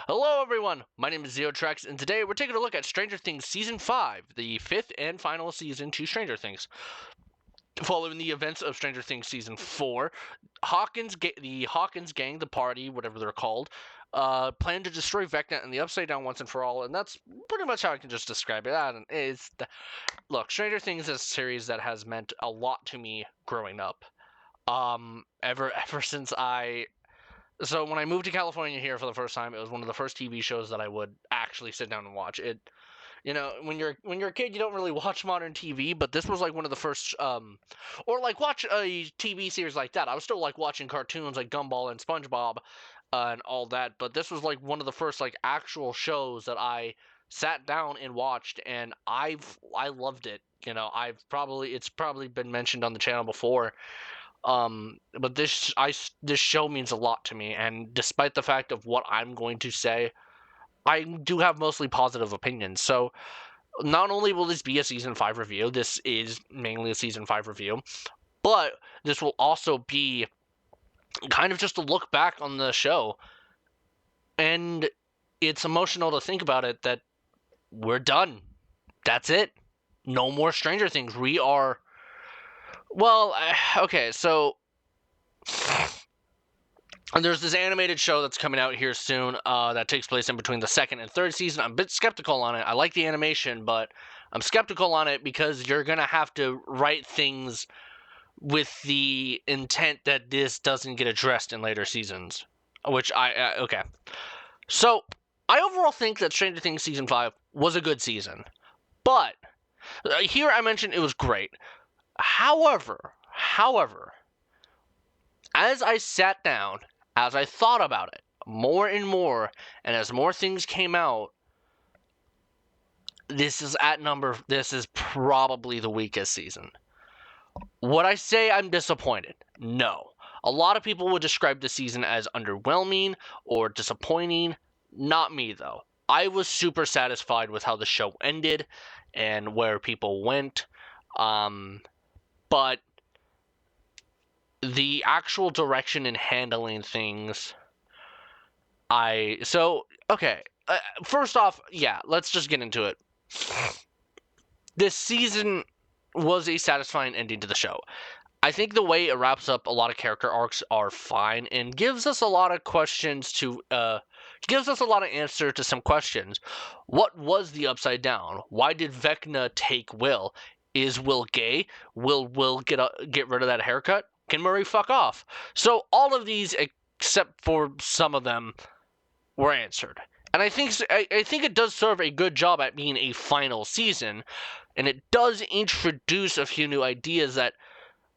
Hello, everyone. My name is Zeotrex, and today we're taking a look at Stranger Things Season 5, the fifth and final season to Stranger Things. Following the events of Stranger Things Season 4, the Hawkins gang, the party, whatever they're called, plan to destroy Vecna and the Upside Down once and for all, and that's pretty much how I can just describe it. Look, Stranger Things is a series that has meant a lot to me growing up. Ever since so when I moved to California here for the first time, it was one of the first TV shows that I would actually sit down and watch. When you're a kid, you don't really watch modern TV, but this was like one of the first or like watch a TV series like that. I was still like watching cartoons like Gumball and SpongeBob and all that, but this was like one of the first like actual shows that I sat down and watched, and I loved it. It's probably been mentioned on the channel before, but this show means a lot to me, and despite the fact of what I'm going to say, I do have mostly positive opinions. So not only will this be a season 5 review, this is mainly a season 5 review, but this will also be kind of just a look back on the show. And it's emotional to think about it that we're done. That's it. No more Stranger Things. We are. Well, okay, so and there's this animated show that's coming out here soon that takes place in between the second and third season. I'm a bit skeptical on it. I like the animation, but I'm skeptical on it because you're going to have to write things with the intent that this doesn't get addressed in later seasons. Okay. So, I overall think that Stranger Things Season 5 was a good season. But, here I mentioned it was great. However, as I sat down, as I thought about it more and more, and as more things came out, this is probably the weakest season. Would I say I'm disappointed? No. A lot of people would describe the season as underwhelming or disappointing. Not me, though. I was super satisfied with how the show ended and where people went. But the actual direction in handling things, okay. First off, yeah, let's just get into it. This season was a satisfying ending to the show. I think the way it wraps up a lot of character arcs are fine and gives us a lot of gives us a lot of answer to some questions. What was the Upside Down? Why did Vecna take Will? Is Will gay? Will Will get rid of that haircut? Can Murray fuck off? So all of these, except for some of them, were answered. And I think it does serve a good job at being a final season, and it does introduce a few new ideas that,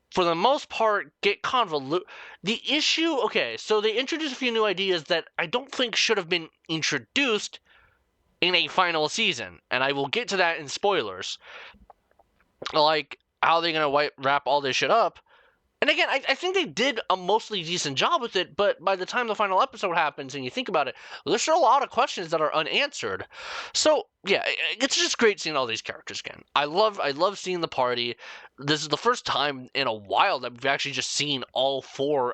for the most part, get convoluted. The issue, okay, so they introduce a few new ideas that I don't think should have been introduced in a final season, and I will get to that in spoilers. Like, how are they going to wrap all this shit up? And again, I think they did a mostly decent job with it, but by the time the final episode happens and you think about it, there's still a lot of questions that are unanswered. So yeah, it's just great seeing all these characters again. I love seeing the party. This is the first time in a while that we've actually just seen all four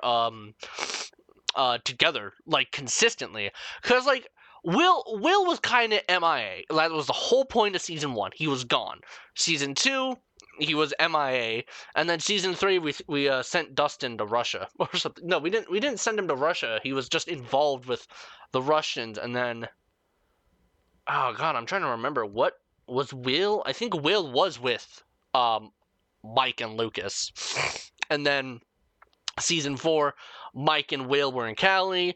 together, like, consistently. Because, like, Will was kind of MIA. That was the whole point of season 1. He was gone. Season 2, he was MIA, and then season 3 we sent Dustin to Russia or something. No, we didn't send him to Russia. He was just involved with the Russians, and then, oh god, I'm trying to remember, what was Will? I think Will was with Mike and Lucas, and then season 4, Mike and Will were in Cali.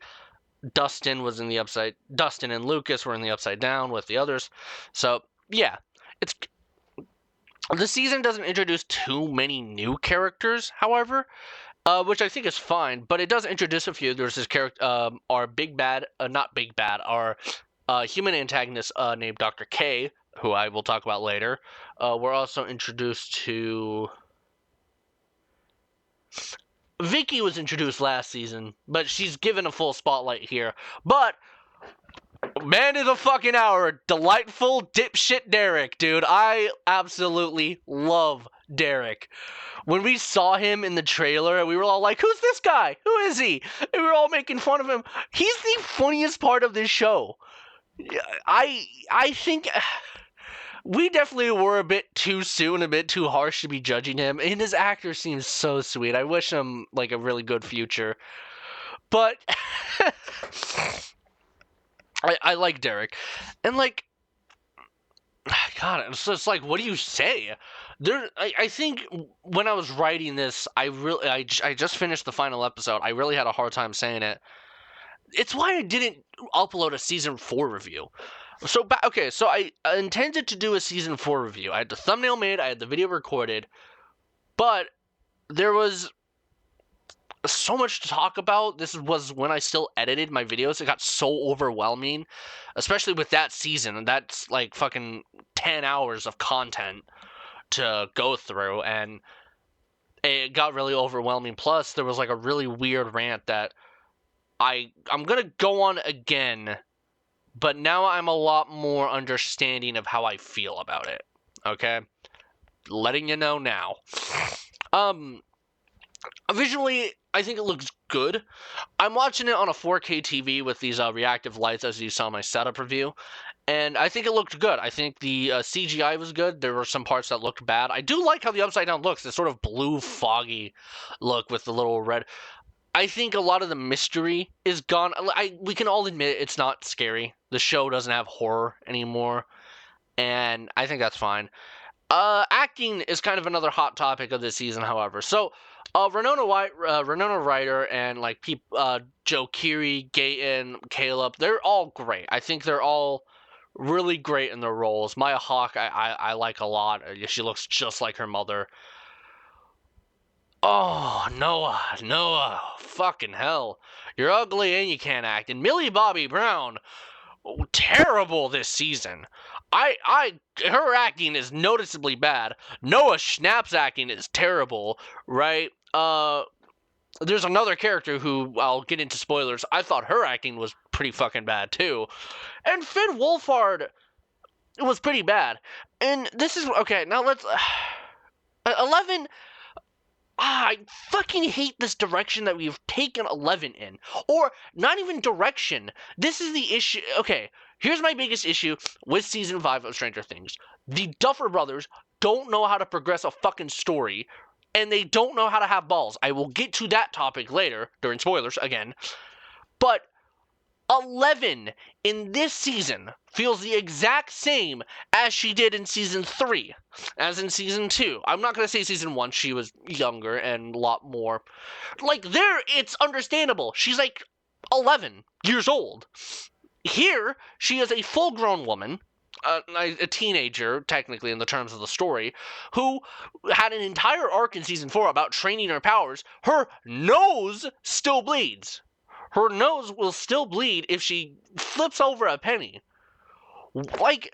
Dustin and Lucas were in the Upside Down with the others. So yeah, the season doesn't introduce too many new characters, however, which I think is fine, but it does introduce a few. There's this character, our big bad, not big bad, our human antagonist named Dr. K, who I will talk about later. We're also introduced to... Vicky was introduced last season, but she's given a full spotlight here. But Man of the fucking hour, delightful dipshit Derek, dude. I absolutely love Derek. When we saw him in the trailer, we were all like, who's this guy? Who is he? And we were all making fun of him. He's the funniest part of this show. I think we definitely were a bit too soon, a bit too harsh to be judging him. And his actor seems so sweet. I wish him like a really good future. But I like Derek. And like, God, it's like, what do you say? I think when I was writing this, I just finished the final episode. I really had a hard time saying it. It's why I didn't upload a season 4 review. So I intended to do a season 4 review. I had the thumbnail made, I had the video recorded, but there was so much to talk about. This was when I still edited my videos. It got so overwhelming, especially with that season, and that's like fucking 10 hours of content to go through, and it got really overwhelming. Plus, there was like a really weird rant that I'm gonna go on again, but now I'm a lot more understanding of how I feel about it. Okay? Letting you know now. Visually, I think it looks good. I'm watching it on a 4K TV with these reactive lights, as you saw in my setup review, and I think it looked good. I think the CGI was good. There were some parts that looked bad. I do like how the Upside Down looks. This sort of blue, foggy look with the little red. I think a lot of the mystery is gone. We can all admit it's not scary. The show doesn't have horror anymore, and I think that's fine. Acting is kind of another hot topic of this season, however. So, Winona Ryder and like Joe Keery, Gaten, Caleb, they're all great. I think they're all really great in their roles. Maya Hawke, I like a lot. She looks just like her mother. Oh, Noah, fucking hell. You're ugly and you can't act. And Millie Bobby Brown, terrible this season. Her acting is noticeably bad. Noah Schnapp's acting is terrible, right? There's another character who I'll get into spoilers. I thought her acting was pretty fucking bad too. And Finn Wolfhard was pretty bad. And this is okay, now let's 11. I fucking hate this direction that we've taken 11 in. Or, not even direction. This is the issue. Okay, here's my biggest issue with Season 5 of Stranger Things. The Duffer Brothers don't know how to progress a fucking story, and they don't know how to have balls. I will get to that topic later, during spoilers, again. But 11 in this season feels the exact same as she did in season 3, as in season 2. I'm not going to say season 1, she was younger and a lot more. Like, there, it's understandable. She's like 11 years old. Here, she is a full-grown woman, a teenager, technically, in the terms of the story, who had an entire arc in season 4 about training her powers. Her nose still bleeds. Her nose will still bleed if she flips over a penny. Like,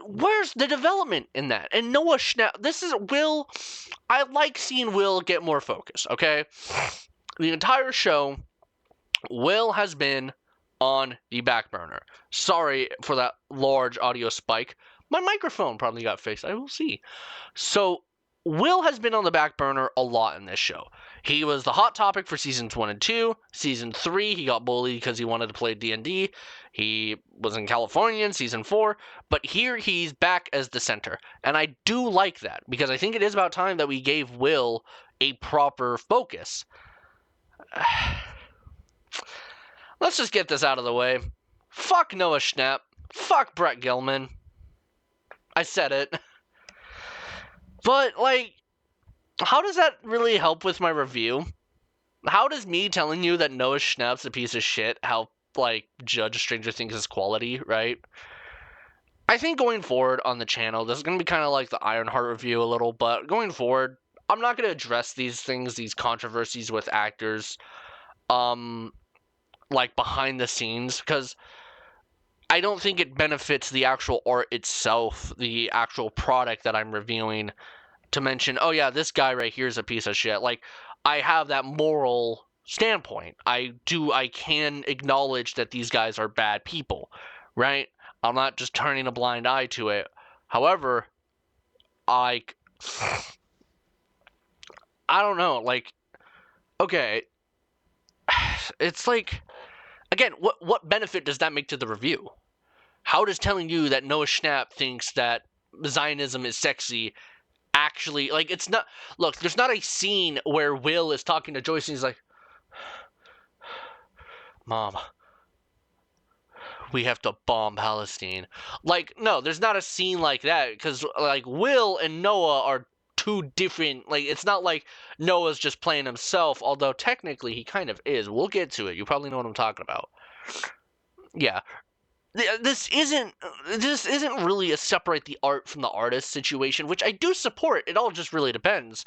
where's the development in that? And Noah Schnapp, this is Will. I like seeing Will get more focus, okay? The entire show, Will has been on the back burner. Sorry for that large audio spike. My microphone probably got fixed. I will see. So, Will has been on the back burner a lot in this show. He was the hot topic for seasons 1 and 2. Season 3, he got bullied because he wanted to play D&D. He was in California in season 4. But here he's back as the center. And I do like that, because I think it is about time that we gave Will a proper focus. Let's just get this out of the way. Fuck Noah Schnapp. Fuck Brett Gelman. I said it. But, like, how does that really help with my review? How does me telling you that Noah Schnapp's a piece of shit help, like, judge Stranger Things' quality, right? I think going forward on the channel, this is going to be kind of like the Ironheart review a little, but going forward, I'm not going to address these things, these controversies with actors, like, behind the scenes, because I don't think it benefits the actual art itself, the actual product that I'm reviewing, to mention, oh yeah, this guy right here is a piece of shit. Like, I have that moral standpoint. I can acknowledge that these guys are bad people, right? I'm not just turning a blind eye to it. However, I don't know, like, okay, it's like, again, what benefit does that make to the review? How does telling you that Noah Schnapp thinks that Zionism is sexy actually, like, it's not, look, there's not a scene where Will is talking to Joyce and he's like, Mom, we have to bomb Palestine. Like, no, there's not a scene like that, because, like, Will and Noah are two different, like, it's not like Noah's just playing himself, although technically he kind of is. We'll get to it. You probably know what I'm talking about. Yeah. This isn't really a separate the art from the artist situation, which I do support. It all just really depends.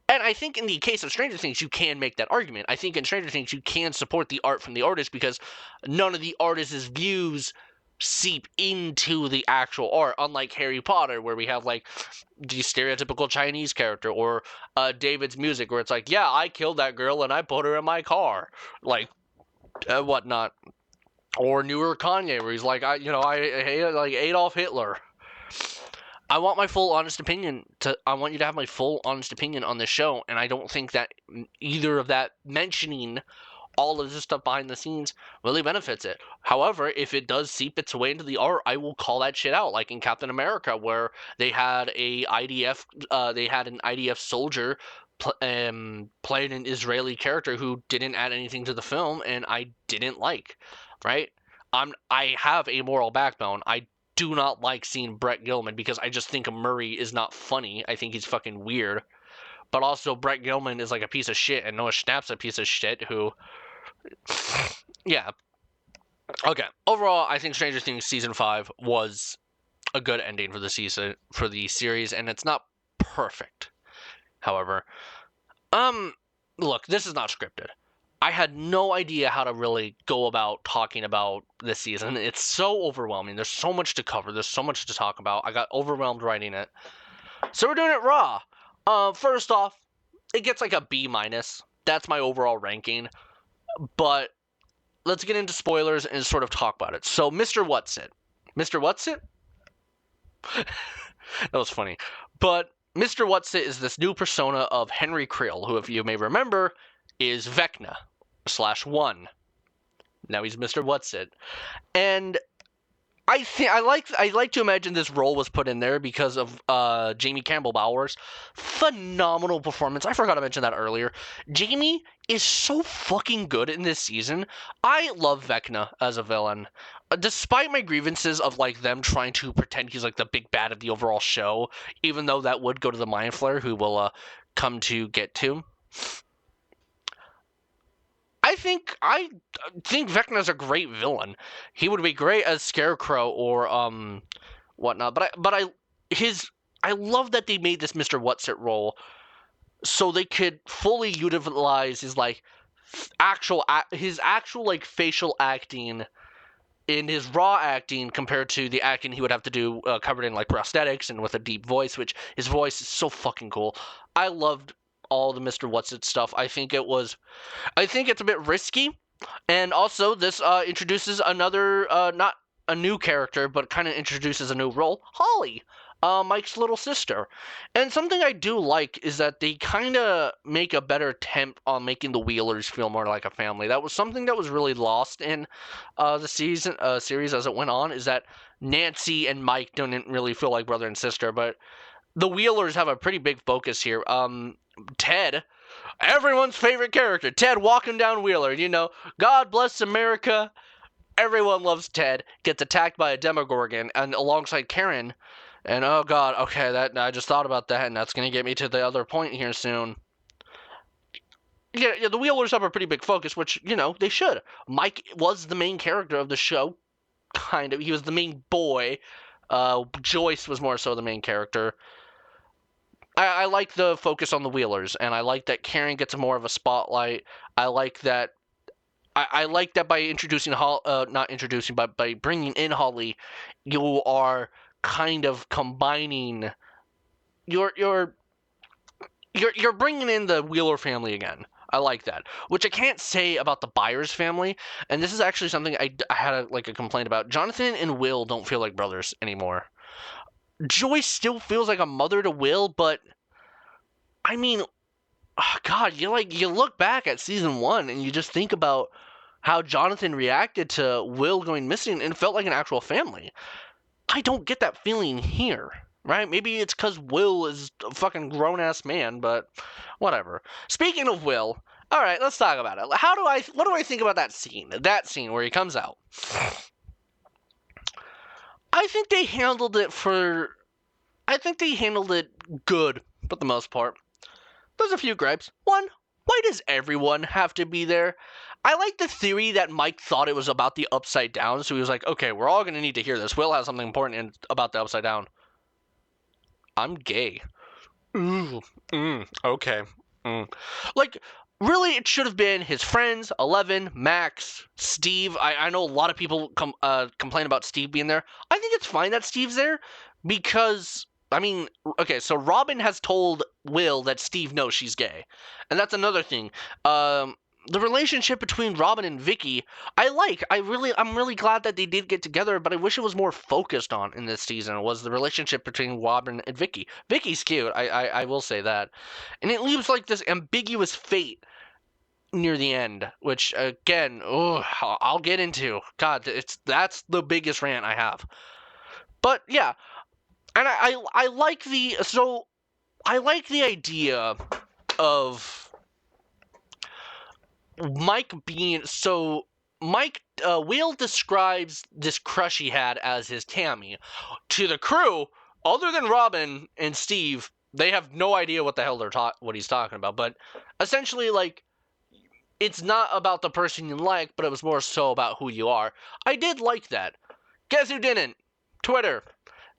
And I think in the case of Stranger Things, you can make that argument. I think in Stranger Things, you can support the art from the artist because none of the artist's views seep into the actual art, unlike Harry Potter, where we have, like, the stereotypical Chinese character, or David's music, where it's like, yeah, I killed that girl and I put her in my car, like, whatnot. Or newer Kanye, where he's like, I hate, like, Adolf Hitler. I want my full honest opinion. I want you to have my full honest opinion on this show, and I don't think that either of that mentioning all of this stuff behind the scenes really benefits it. However, if it does seep its way into the art, I will call that shit out. Like in Captain America, where they had an IDF soldier playing an Israeli character who didn't add anything to the film, and I didn't like. Right? I have a moral backbone. I do not like seeing Brett Gilman because I just think Murray is not funny. I think he's fucking weird. But also, Brett Gilman is like a piece of shit, and Noah Schnapp's a piece of shit who. Yeah. Okay. Overall, I think Stranger Things Season 5 was a good ending for the season, for the series, and it's not perfect. However, look, this is not scripted. I had no idea how to really go about talking about this season. It's so overwhelming. There's so much to cover. There's so much to talk about. I got overwhelmed writing it. So we're doing it raw. First off, it gets like a B-. That's my overall ranking. But let's get into spoilers and sort of talk about it. So, Mr. Whatsit. Mr. Whatsit? That was funny. But Mr. Whatsit is this new persona of Henry Creel, who, if you may remember, is Vecna/1. Now he's Mr. Whatsit. And I like to imagine this role was put in there because of Jamie Campbell Bower's phenomenal performance. I forgot to mention that earlier. Jamie is so fucking good in this season. I love Vecna as a villain. Despite my grievances of, like, them trying to pretend he's like the big bad of the overall show, even though that would go to the Mind Flayer, who will come to get to. I think Vecna's a great villain. He would be great as Scarecrow or whatnot. But I love that they made this Mr. Whatsit role so they could fully utilize his actual like facial acting in his raw acting compared to the acting he would have to do covered in like prosthetics and with a deep voice, which his voice is so fucking cool. I loved all the Mr. Whatsit stuff. I think it's a bit risky, and also this introduces another, not a new character, but kind of introduces a new role, Holly, Mike's little sister. And something I do like is that they kind of make a better attempt on making the Wheelers feel more like a family. That was something that was really lost in the series as it went on, is that Nancy and Mike didn't really feel like brother and sister, but the Wheelers have a pretty big focus here. Ted, everyone's favorite character, Ted walking down Wheeler, God bless America. Everyone loves Ted. Gets attacked by a Demogorgon, and alongside Karen. And oh god, okay, I just thought about that, and that's gonna get me to the other point here soon. Yeah, the Wheelers have a pretty big focus, which, they should. Mike was the main character of the show, kind of. He was the main boy. Joyce was more so the main character. I like the focus on the Wheelers, and I like that Karen gets more of a spotlight. I like that. I like that by introducing not introducing, but by bringing in Holly, you are kind of combining. You're bringing in the Wheeler family again. I like that. Which I can't say about the Byers family, and this is actually something I had a complaint about. Jonathan and Will don't feel like brothers anymore. Joyce still feels like a mother to Will, but I mean, God, you look back at season 1 and you just think about how Jonathan reacted to Will going missing and felt like an actual family. I don't get that feeling here, right? Maybe it's because Will is a fucking grown-ass man, but whatever. Speaking of Will, all right, let's talk about it. What do I think about that scene? That scene where he comes out. I think they handled it good for the most part. There's a few gripes. One, why does everyone have to be there? I like the theory that Mike thought it was about the Upside Down, so he was like, okay, we're all going to need to hear this. Will has something important about the Upside Down. I'm gay. Ooh, okay. Like, really, it should have been his friends, 11, Max, Steve. I know a lot of people complain about Steve being there. I think it's fine that Steve's there because, I mean, okay, so Robin has told Will that Steve knows she's gay. And that's another thing. The relationship between Robin and Vicky, I'm really glad that they did get together, but I wish it was more focused on in this season, was the relationship between Robin and Vicky. Vicky's cute, I will say that. And it leaves like this ambiguous fate near the end, which again, I'll get into. God, that's the biggest rant I have. But yeah, and I like the idea of Mike being so. Will describes this crush he had as his Tammy. To the crew, other than Robin and Steve, they have no idea what the hell what he's talking about. But essentially, like, it's not about the person you like, but it was more so about who you are. I did like that. Guess who didn't? Twitter.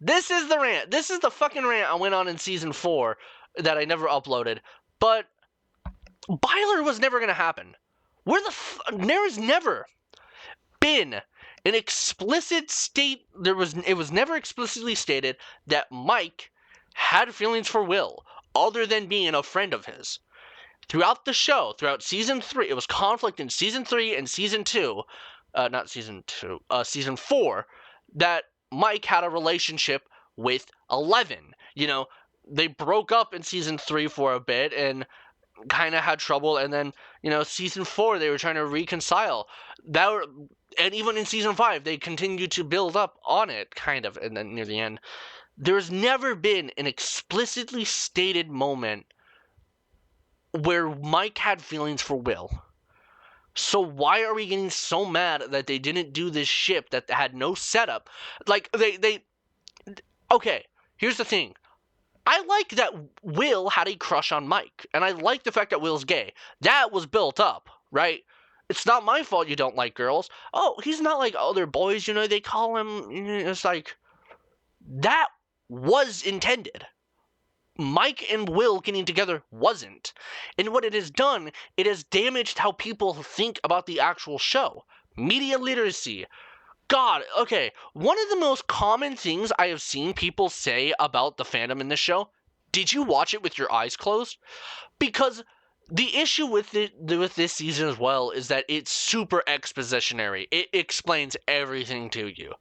This is the rant. This is the fucking rant I went on in season 4 that I never uploaded. But Byler was never going to happen. There has never been an explicit it was never explicitly stated that Mike had feelings for Will, other than being a friend of his. Throughout the show, throughout season 3, it was conflict in season 3 and season 2, season 4, that Mike had a relationship with 11. You know, they broke up in season 3 for a bit, and kind of had trouble, and then season 4 they were trying to reconcile and even in season 5 they continued to build up on it kind of, and then near the end there's never been an explicitly stated moment where Mike had feelings for Will. So why are we getting so mad that they didn't do this ship that had no setup? Like okay, here's the thing. I like that Will had a crush on Mike, and I like the fact that Will's gay. That was built up, right? It's not my fault you don't like girls. Oh, he's not like other boys, they call him. It's like, that was intended. Mike and Will getting together wasn't. And what it has done, it has damaged how people think about the actual show. Media literacy. God, okay, one of the most common things I have seen people say about the fandom in this show, did you watch it with your eyes closed? Because the issue with this season as well is that it's super expositionary. It explains everything to you.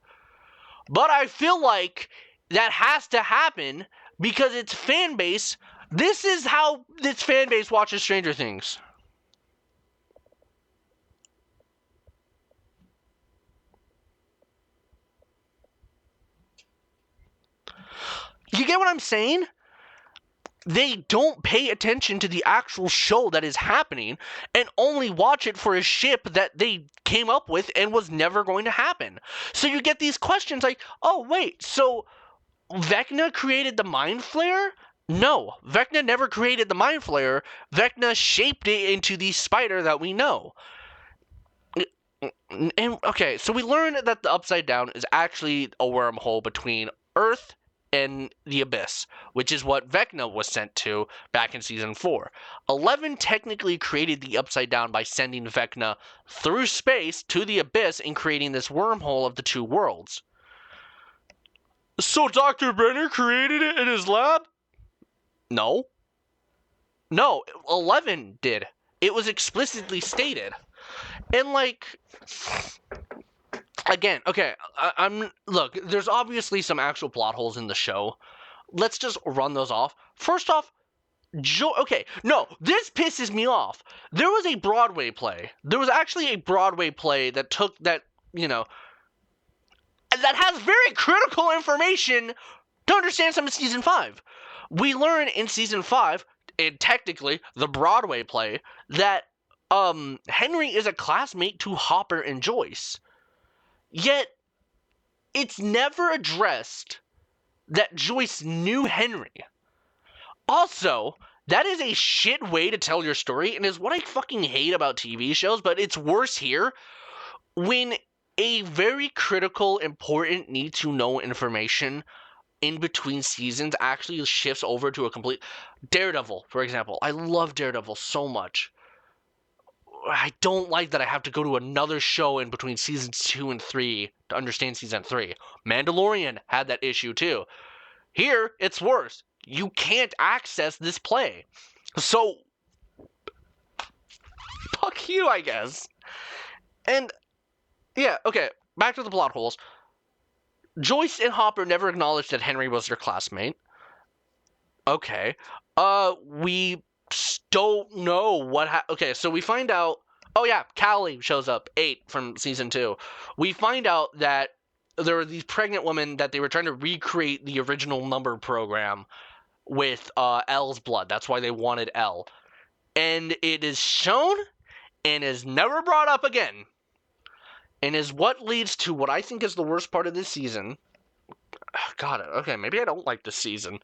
But I feel like that has to happen because its fan base, this is how its fan base watches Stranger Things. You get what I'm saying? They don't pay attention to the actual show that is happening and only watch it for a ship that they came up with and was never going to happen. So you get these questions like, oh, wait, so Vecna created the Mind Flayer? No, Vecna never created the Mind Flayer. Vecna shaped it into the spider that we know. And okay, so we learned that the Upside Down is actually a wormhole between Earth and the Abyss, which is what Vecna was sent to back in season 4. 11 technically created the Upside Down by sending Vecna through space to the Abyss and creating this wormhole of the two worlds. So Dr. Brenner created it in his lab? No, 11 did. It was explicitly stated. And, like, again, okay, look, there's obviously some actual plot holes in the show. Let's just run those off. First off, okay, no, this pisses me off. There was a Broadway play. There was actually a Broadway play that took that, that has very critical information to understand some of season 5. We learn in season 5, and technically the Broadway play, that Henry is a classmate to Hopper and Joyce. Yet it's never addressed that Joyce knew Henry. Also, that is a shit way to tell your story, and is what I fucking hate about TV shows, but it's worse here. When a very critical, important, need-to-know information in between seasons actually shifts over to a complete... Daredevil, for example. I love Daredevil so much. I don't like that I have to go to another show in between seasons 2 and 3 to understand season 3. Mandalorian had that issue too. Here, it's worse. You can't access this play. So, fuck you, I guess. And, yeah, okay, back to the plot holes. Joyce and Hopper never acknowledged that Henry was their classmate. Okay. We don't know what okay, so we find out... Oh yeah, Callie shows up, 8 from season 2. We find out that there were these pregnant women that they were trying to recreate the original number program with L's blood. That's why they wanted L. And it is shown and is never brought up again. And is what leads to what I think is the worst part of this season. God, okay, maybe I don't like this season.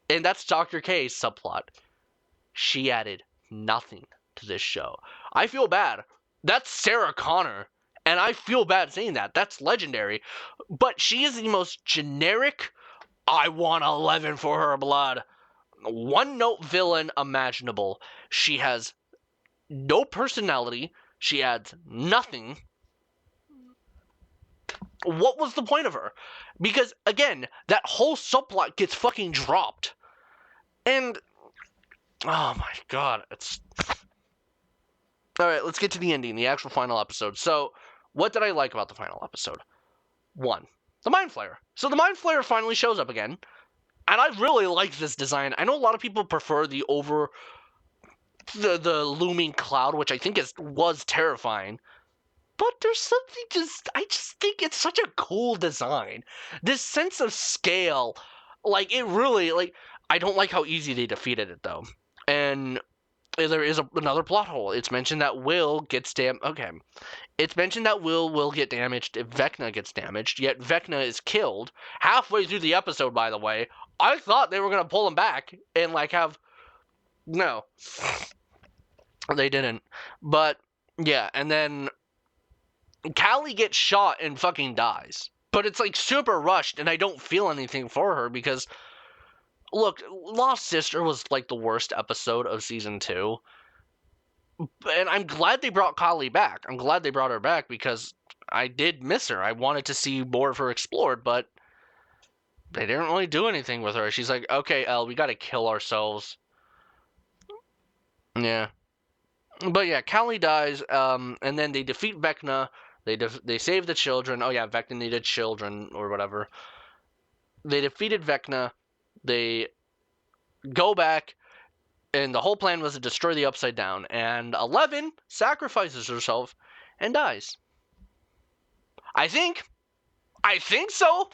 And that's Dr. K's subplot. She added nothing to this show. I feel bad. That's Sarah Connor. And I feel bad saying that. That's legendary. But she is the most generic, I want 11 for her blood, one-note villain imaginable. She has no personality. She adds nothing. What was the point of her? Because, again, that whole subplot gets fucking dropped. And, oh my god, it's... Alright, let's get to the ending, the actual final episode. So, what did I like about the final episode? 1, the Mind Flayer. So the Mind Flayer finally shows up again, and I really like this design. I know a lot of people prefer the looming cloud, which I think was terrifying. But there's something I just think it's such a cool design. This sense of scale, like, it really, like, I don't like how easy they defeated it, though. And there is another plot hole. It's mentioned that Will gets okay. It's mentioned that Will get damaged if Vecna gets damaged, yet Vecna is killed halfway through the episode, by the way. I thought they were going to pull him back and, like, have... No. They didn't. But, yeah, and then Callie gets shot and fucking dies. But it's, like, super rushed, and I don't feel anything for her because... Look, Lost Sister was, like, the worst episode of Season 2. And I'm glad they brought Callie back. I'm glad they brought her back because I did miss her. I wanted to see more of her explored, but they didn't really do anything with her. She's like, okay, Elle, we gotta kill ourselves. Yeah. But yeah, Callie dies, and then they defeat Vecna. They save the children. Oh yeah, Vecna needed children, or whatever. They defeated Vecna. They go back, and the whole plan was to destroy the Upside Down. And 11 sacrifices herself and dies. I think so.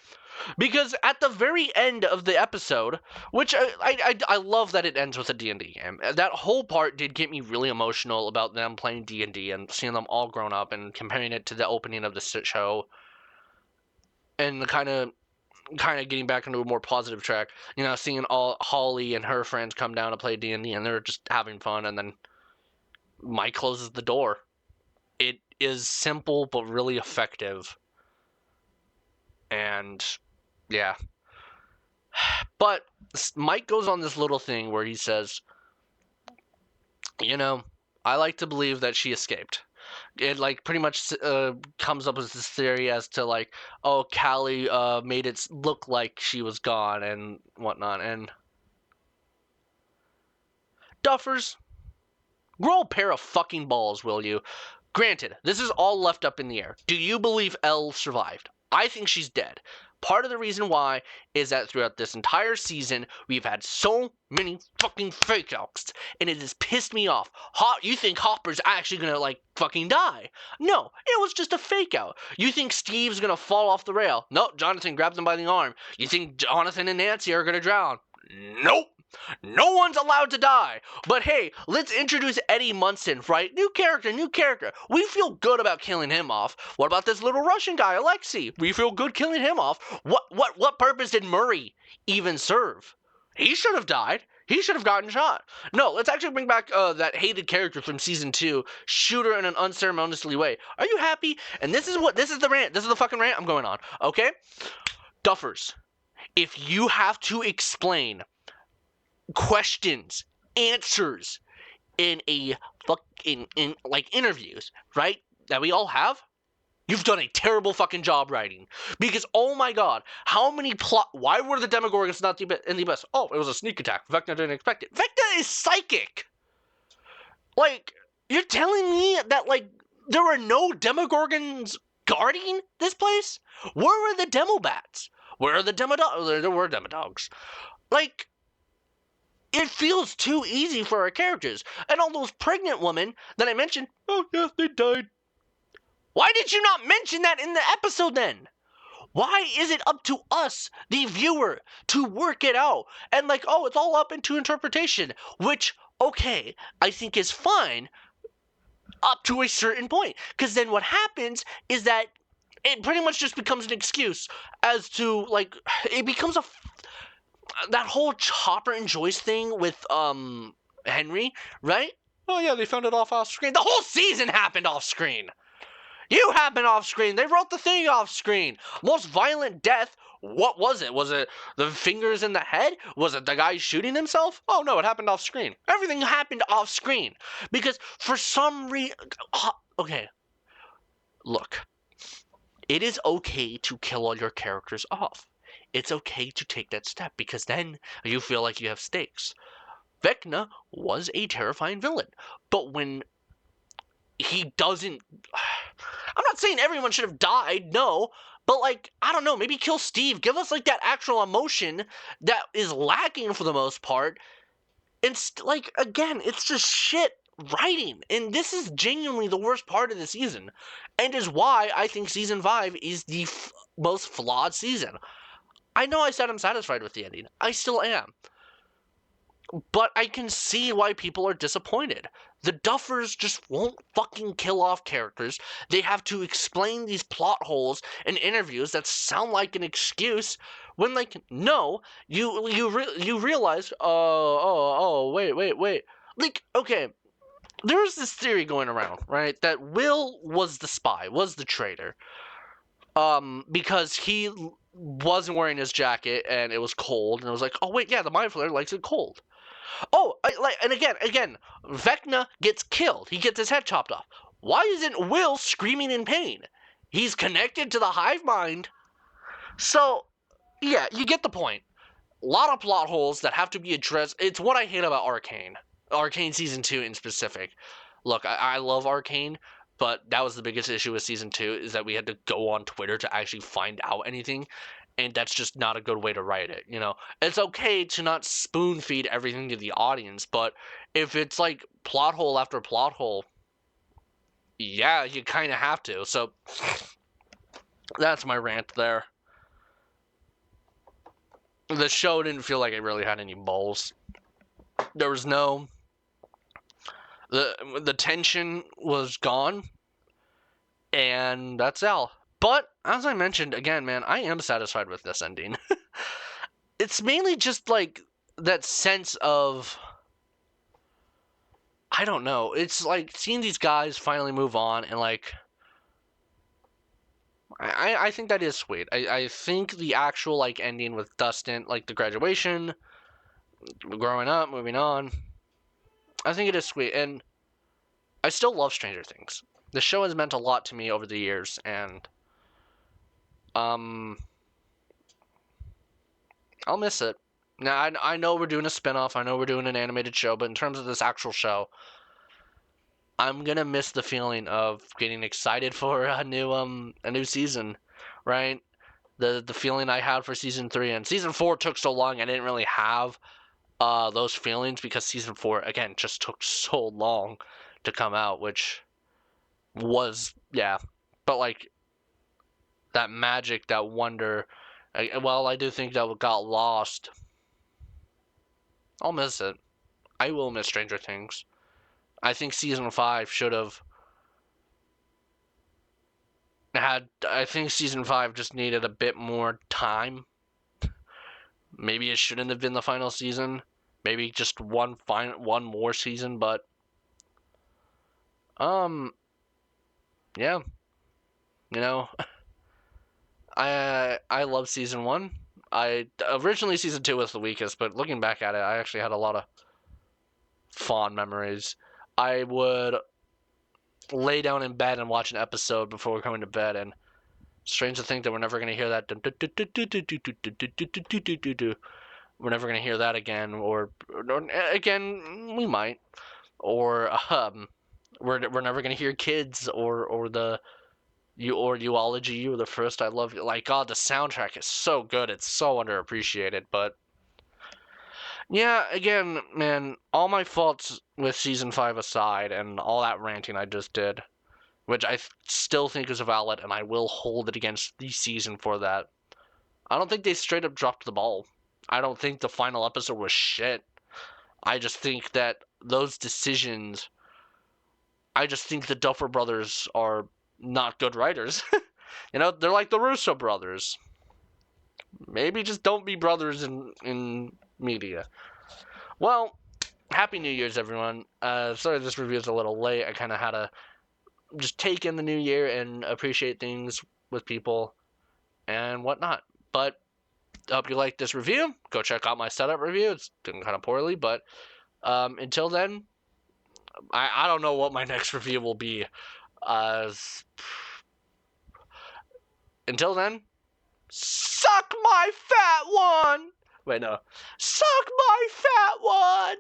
Because at the very end of the episode, which I love that it ends with a D&D game. That whole part did get me really emotional about them playing D&D and seeing them all grown up and comparing it to the opening of the show. And kind of getting back into a more positive track. You know, seeing all Holly and her friends come down to play D&D and they're just having fun, and then Mike closes the door. It is simple but really effective. And yeah. But Mike goes on this little thing where he says, you know, I like to believe that she escaped. It, like, pretty much comes up with this theory as to, like, oh, Callie made it look like she was gone and whatnot. And Duffers, Grow a pair of fucking balls, will you? Granted, this is all left up in the air. Do you believe Elle survived? I think she's dead. Part of the reason why is that throughout this entire season, we've had so many fucking fake outs, and it has pissed me off. You think Hopper's actually gonna, like, fucking die? No, it was just a fake out. You think Steve's gonna fall off the rail? Nope, Jonathan grabs him by the arm. You think Jonathan and Nancy are gonna drown? Nope. No one's allowed to die. But hey, let's introduce Eddie Munson, right? New character, new character. We feel good about killing him off. What about this little Russian guy, Alexei? We feel good killing him off. What purpose did Murray even serve? He should have died. He should have gotten shot. No, let's actually bring back that hated character from season 2, shoot her in an unceremoniously way. Are you happy? And this is the rant. This is the fucking rant I'm going on. Okay? Duffers, if you have to explain questions, answers in like interviews, right? That we all have. You've done a terrible fucking job writing. Because, oh my god, how many why were the Demogorgons not in the abyss? Oh, it was a sneak attack. Vecna didn't expect it. Vecna is psychic! Like, you're telling me that, like, there were no Demogorgons guarding this place? Where were the Demobats? Where are the Demodogs? There were Demodogs. Like, it feels too easy for our characters. And all those pregnant women that I mentioned, oh yeah, they died. Why did you not mention that in the episode then? Why is it up to us, the viewer, to work it out? And like, oh, it's all up into interpretation. Which, okay, I think is fine up to a certain point. Because then what happens is that it pretty much just becomes an excuse as to, like, it becomes that whole Chopper and Joyce thing with Henry, right? Oh yeah, they found it off screen. The whole season happened off screen. You happened off screen. They wrote the thing off screen. Most violent death. What was it? Was it the fingers in the head? Was it the guy shooting himself? Oh no, it happened off screen. Everything happened off screen because for some reason. Okay, look. It is okay to kill all your characters off. It's okay to take that step because then you feel like you have stakes. Vecna was a terrifying villain, but when he doesn't... I'm not saying everyone should have died, no, but like, I don't know, maybe kill Steve. Give us like that actual emotion that is lacking for the most part. And like, again, it's just shit writing. And this is genuinely the worst part of the season. And is why I think season 5 is the most flawed season. I know I said I'm satisfied with the ending. I still am. But I can see why people are disappointed. The Duffers just won't fucking kill off characters. They have to explain these plot holes in interviews that sound like an excuse when, like, no, you realize, wait. Like, okay, there's this theory going around, right, that Will was the spy, was the traitor. Because he wasn't wearing his jacket and it was cold, and it was like, oh wait, yeah, the Mind Flayer likes it cold. Oh, and again, Vecna gets killed. He gets his head chopped off. Why isn't Will screaming in pain? He's connected to the hive mind. So, yeah, you get the point. A lot of plot holes that have to be addressed. It's what I hate about Arcane. Arcane Season 2 in specific. Look, I love Arcane, but that was the biggest issue with Season 2, is that we had to go on Twitter to actually find out anything. And that's just not a good way to write it, you know? It's okay to not spoon feed everything to the audience, but if it's like plot hole after plot hole, yeah, you kind of have to. So that's my rant there. The show didn't feel like it really had any balls. There was no... The tension was gone, and that's all. But, as I mentioned, again, man, I am satisfied with this ending. It's mainly just, like, that sense of... I don't know. It's, like, seeing these guys finally move on, and, like... I think that is sweet. I think the actual, like, ending with Dustin, like, the graduation, growing up, moving on, I think it is sweet, and I still love Stranger Things. The show has meant a lot to me over the years, and... I'll miss it. Now, I know we're doing a spinoff. I know we're doing an animated show, but in terms of this actual show, I'm gonna miss the feeling of getting excited for a new season, right? The feeling I had for season 3 and season 4 took so long. I didn't really have those feelings because season 4 again just took so long to come out, which was but like that magic, that wonder. I do think that got lost. I'll miss it. I will miss Stranger Things. I think season 5 should have had. I think season 5 just needed a bit more time. Maybe it shouldn't have been the final season. Maybe just one more season, but yeah, you know, I love season 1. I originally season 2 was the weakest, but looking back at it, I actually had a lot of fond memories. I would lay down in bed and watch an episode before going to bed, and strange to think that we're never going to hear that. We're never going to hear that again, or again we might, or we're never going to hear Kids or the Uology or the First I Love You. Like, God, the soundtrack is so good. It's so underappreciated, but yeah, again, man, all my faults with season 5 aside, and all that ranting I just did, which I still think is valid, and I will hold it against the season for that. I don't think they straight up dropped the ball. I don't think the final episode was shit. I just think that those decisions. I just think the Duffer Brothers are not good writers. They're like the Russo brothers. Maybe just don't be brothers in media. Well, Happy New Year's, everyone. Sorry this review is a little late. I kind of had to just take in the new year and appreciate things with people and whatnot. But I hope you liked this review. Go check out my setup review. It's doing kind of poorly, but until then, I don't know what my next review will be. Until then, suck my fat one! Wait, no. Suck my fat one!